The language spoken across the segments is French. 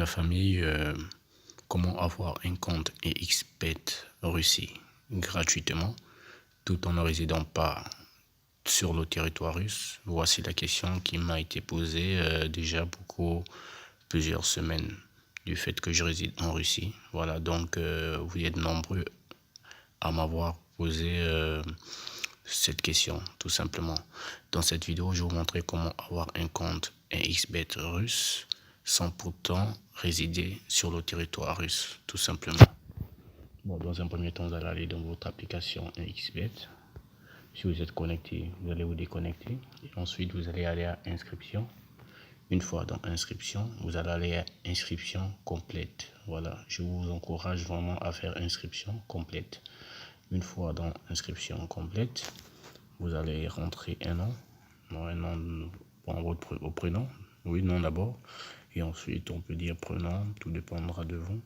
famille, comment avoir un compte XBet Russie gratuitement tout en ne résidant pas sur le territoire russe? Voici la question qui m'a été posée déjà plusieurs semaines du fait que je réside en Russie. Voilà, donc vous êtes nombreux à m'avoir posé cette question, tout simplement. Dans cette vidéo, je vais vous montrer comment avoir un compte XBet russe sans pourtant résider sur le territoire russe, tout simplement. Bon, dans un premier temps, vous allez aller dans votre application XBet. Si vous êtes connecté, vous allez vous déconnecter. Et ensuite, vous allez aller à inscription. Une fois dans inscription, vous allez aller à inscription complète. Voilà, je vous encourage vraiment à faire inscription complète. Une fois dans inscription complète, vous allez rentrer un nom. Un nom, bon, votre prénom. Oui, nom d'abord. Et ensuite, on peut dire prénom. Tout dépendra de vous.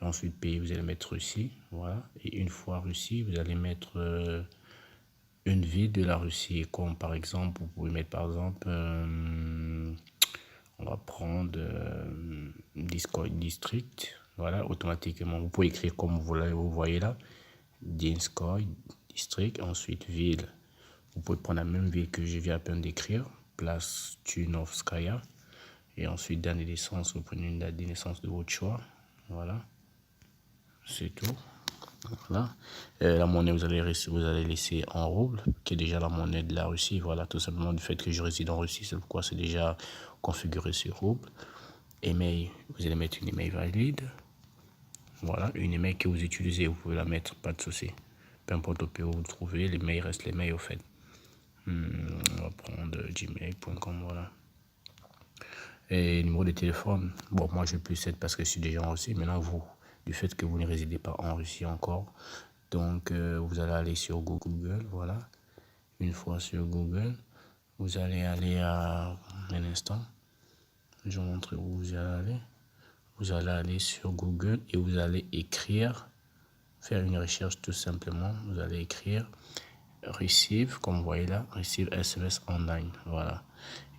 Et ensuite, pays, vous allez mettre Russie. Voilà. Et une fois Russie, vous allez mettre une ville de la Russie. Comme par exemple, vous pouvez mettre par exemple, on va prendre Dinskoy District. Voilà, automatiquement. Vous pouvez écrire comme vous voyez là. Dinskoy District. Ensuite, ville. Vous pouvez prendre la même ville que je viens à peine d'écrire. Place Tunovskaya. Et ensuite, date de naissance, vous prenez une date de naissance de votre choix. Voilà. C'est tout. Voilà. La monnaie, vous allez laisser en rouble, qui est déjà la monnaie de la Russie. Voilà, tout simplement du fait que je réside en Russie, c'est pourquoi c'est déjà configuré sur rouble. Email, vous allez mettre une email valide. Voilà, une email que vous utilisez, vous pouvez la mettre, pas de souci. Peu importe au pays où vous le trouvez, les mails restent les mails au fait. On va prendre gmail.com, voilà. Et numéro de téléphone, bon, moi je vais plus 7 parce que je suis déjà en Russie. Maintenant, vous, du fait que vous ne résidez pas en Russie encore, donc vous allez aller sur Google, voilà. Une fois sur Google, vous allez aller à un instant. Je vais vous montrer où vous allez aller. Vous allez aller sur Google et vous allez écrire, faire une recherche tout simplement. Vous allez écrire Receive, comme vous voyez là, Receive SMS online, voilà.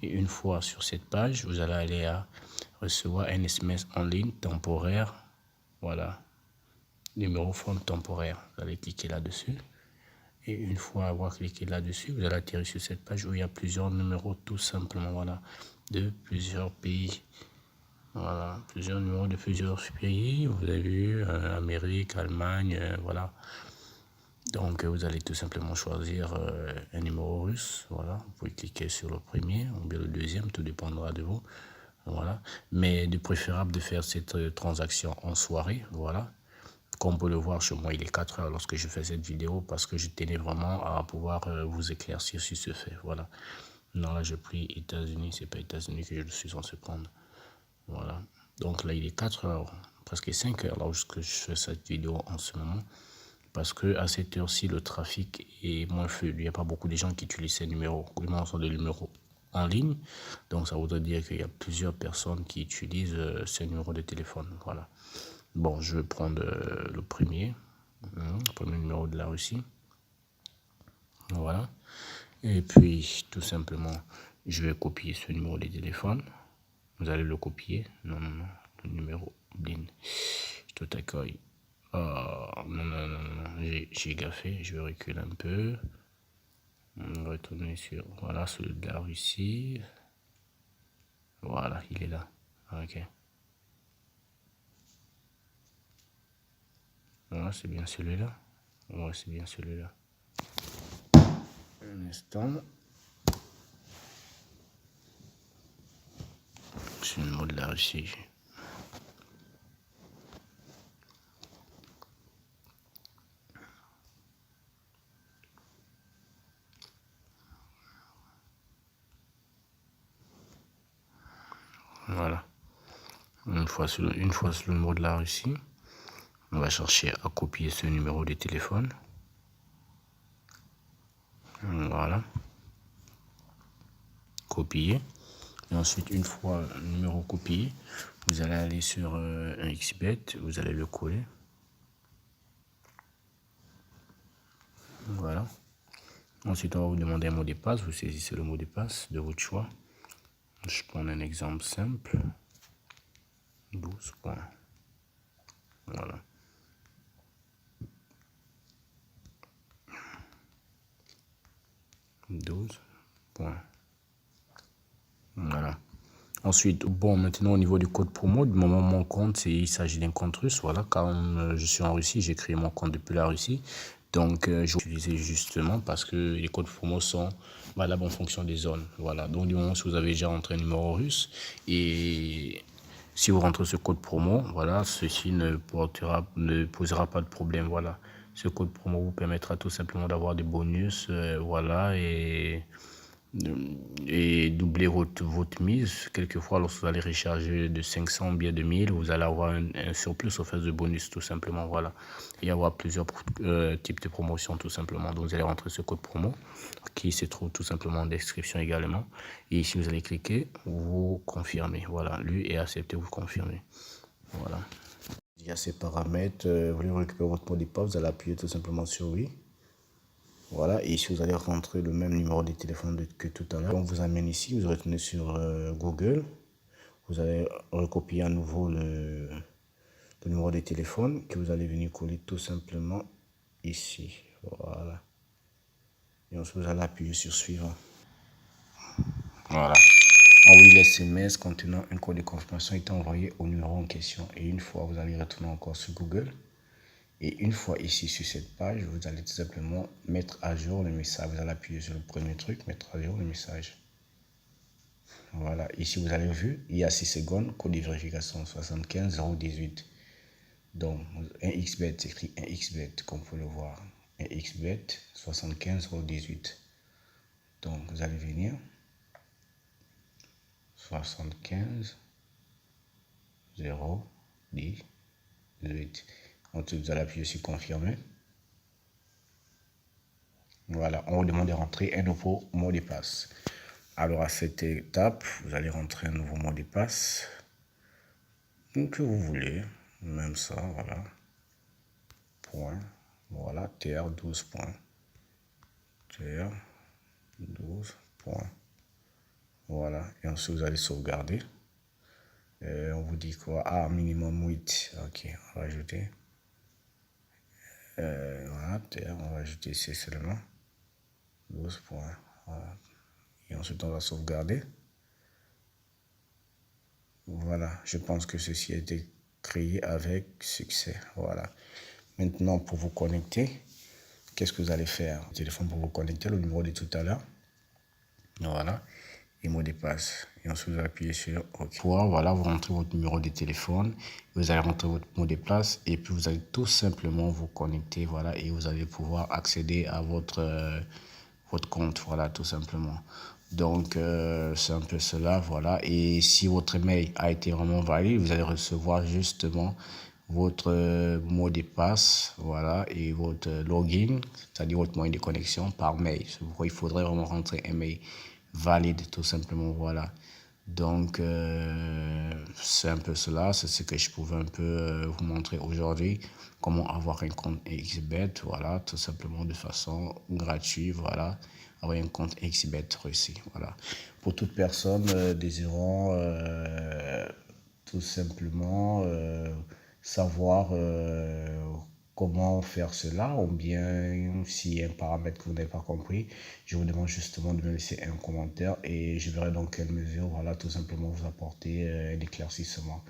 Et une fois sur cette page, vous allez aller à recevoir un SMS en ligne temporaire, voilà, numéro phone temporaire. Vous allez cliquer là-dessus. Et une fois avoir cliqué là-dessus, vous allez atterrir sur cette page où il y a plusieurs numéros, tout simplement, voilà, de plusieurs pays. Voilà, plusieurs numéros de plusieurs pays. Vous avez vu, Amérique, Allemagne, voilà. Donc, vous allez tout simplement choisir un numéro russe. Voilà, vous pouvez cliquer sur le premier ou bien le deuxième, tout dépendra de vous. Voilà, mais de préférable de faire cette transaction en soirée. Voilà, comme on peut le voir chez moi, il est 4 heures lorsque je fais cette vidéo parce que je tenais vraiment à pouvoir vous éclaircir sur ce fait. Voilà, non, là, j'ai pris États-Unis, c'est pas États-Unis que je suis censé prendre. Voilà, donc là, il est 4 heures, presque 5 heures lorsque je fais cette vidéo en ce moment. Parce que à cette heure-ci, le trafic est moins fluide. Il n'y a pas beaucoup de gens qui utilisent ces numéros. Comment sont des numéros en ligne. Donc, ça voudrait dire qu'il y a plusieurs personnes qui utilisent ces numéros de téléphone. Voilà. Bon, je vais prendre le premier numéro de la Russie. Voilà. Et puis, tout simplement, je vais copier ce numéro de téléphone. Vous allez le copier. Non, non, non. Le numéro BLIN. Tout accueil. Oh, non, j'ai gaffé, je vais reculer un peu. On va retourner sur, voilà, celui de la Russie. Voilà, il est là. Ok. Voilà, c'est bien celui-là. Ouais, c'est bien celui-là. Un instant. C'est le mot de la Russie. Voilà. Une fois sur le mot de la Russie, on va chercher à copier ce numéro de téléphone. Voilà. Copier. Et ensuite, une fois le numéro copié, vous allez aller sur un XBet, vous allez le coller. Voilà. Ensuite, on va vous demander un mot de passe. Vous saisissez le mot de passe de votre choix. Je prends un exemple simple. 12 points. Voilà. £12. Voilà. Ensuite, bon, maintenant au niveau du code promo, du moment mon compte, il s'agit d'un compte russe. Voilà, quand je suis en Russie, j'ai créé mon compte depuis la Russie. Donc, je vais utiliser justement parce que les codes promo sont valables en fonction des zones. Voilà, donc du moment où vous avez déjà rentré un numéro russe et si vous rentrez ce code promo, voilà, ceci ne posera pas de problème. Voilà, ce code promo vous permettra tout simplement d'avoir des bonus, voilà, et doubler votre mise. Quelquefois, lorsque vous allez recharger de 500 bien de 1000, vous allez avoir un surplus au fait de bonus, tout simplement. Voilà. Et avoir plusieurs types de promotions, tout simplement. Donc, vous allez rentrer ce code promo qui se trouve tout simplement en description également. Et ici, vous allez cliquer, vous confirmez. Voilà, lui et accepter, vous confirmez. Voilà. Il y a ces paramètres. Vous voulez récupérer votre mot de passe, vous allez appuyer tout simplement sur oui. Voilà, et ici vous allez rentrer le même numéro de téléphone que tout à l'heure. On vous amène ici, vous retournez sur Google, vous allez recopier à nouveau le numéro de téléphone que vous allez venir coller tout simplement ici. Voilà. Et ensuite vous allez appuyer sur suivant. Voilà. Envoyez l'SMS contenant un code de confirmation est envoyé au numéro en question. Et une fois, vous allez retourner encore sur Google. Et une fois ici sur cette page, vous allez tout simplement mettre à jour le message. Vous allez appuyer sur le premier truc, mettre à jour le message. Voilà, ici vous avez vu, il y a 6 secondes, code de vérification 75 018. Donc, un XBET, c'est écrit un XBET, comme vous pouvez le voir. Un XBET 75 018. Donc, vous allez venir 75 018. Ensuite, vous allez appuyer sur confirmer. Voilà, on vous demande de rentrer un nouveau mot de passe. Alors, à cette étape, vous allez rentrer un nouveau mot de passe que vous voulez, même ça, voilà. Point, voilà, TR 12 points. TR 12 points. Voilà, et ensuite vous allez sauvegarder. On vous dit quoi? Ah, minimum 8. Ok, on va ajouter. Voilà, TR, on va ajouter ici seulement 12 points. Voilà. Et ensuite on va sauvegarder. Voilà, je pense que ceci a été créé avec succès. Voilà. Maintenant, pour vous connecter, qu'est-ce que vous allez faire? Le téléphone pour vous connecter, le numéro de tout à l'heure. Voilà. Et mot de passe. Et ensuite, vous appuyez sur OK. Voilà, vous rentrez votre numéro de téléphone, vous allez rentrer votre mot de passe et puis vous allez tout simplement vous connecter. Voilà, et vous allez pouvoir accéder à votre compte. Voilà, tout simplement. Donc, c'est un peu cela. Voilà. Et si votre mail a été vraiment valide, vous allez recevoir justement votre mot de passe, voilà, et votre login, c'est-à-dire votre moyen de connexion par mail. C'est pourquoi il faudrait vraiment rentrer un mail valide, tout simplement, voilà. Donc, c'est un peu cela, c'est ce que je pouvais un peu vous montrer aujourd'hui, comment avoir un compte XBET, voilà, tout simplement de façon gratuite, voilà, avoir un compte XBET Russie, voilà. Pour toute personne désirant tout simplement savoir comment faire cela, ou bien s'il y a un paramètre que vous n'avez pas compris, je vous demande justement de me laisser un commentaire et je verrai dans quelle mesure, voilà, tout simplement vous apporter un éclaircissement.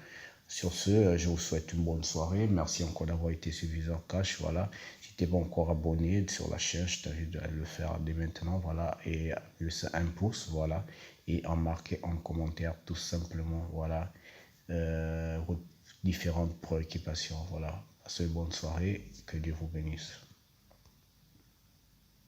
Sur ce, je vous souhaite une bonne soirée. Merci encore d'avoir été sur Visor Cash. Voilà. Si tu n'es pas encore abonné sur la chaîne, je t'invite à le faire dès maintenant. Voilà. Et laisser un pouce. Voilà. Et en marquer en commentaire tout simplement. Voilà. Vos différentes préoccupations. Voilà. Passez une bonne soirée. Que Dieu vous bénisse.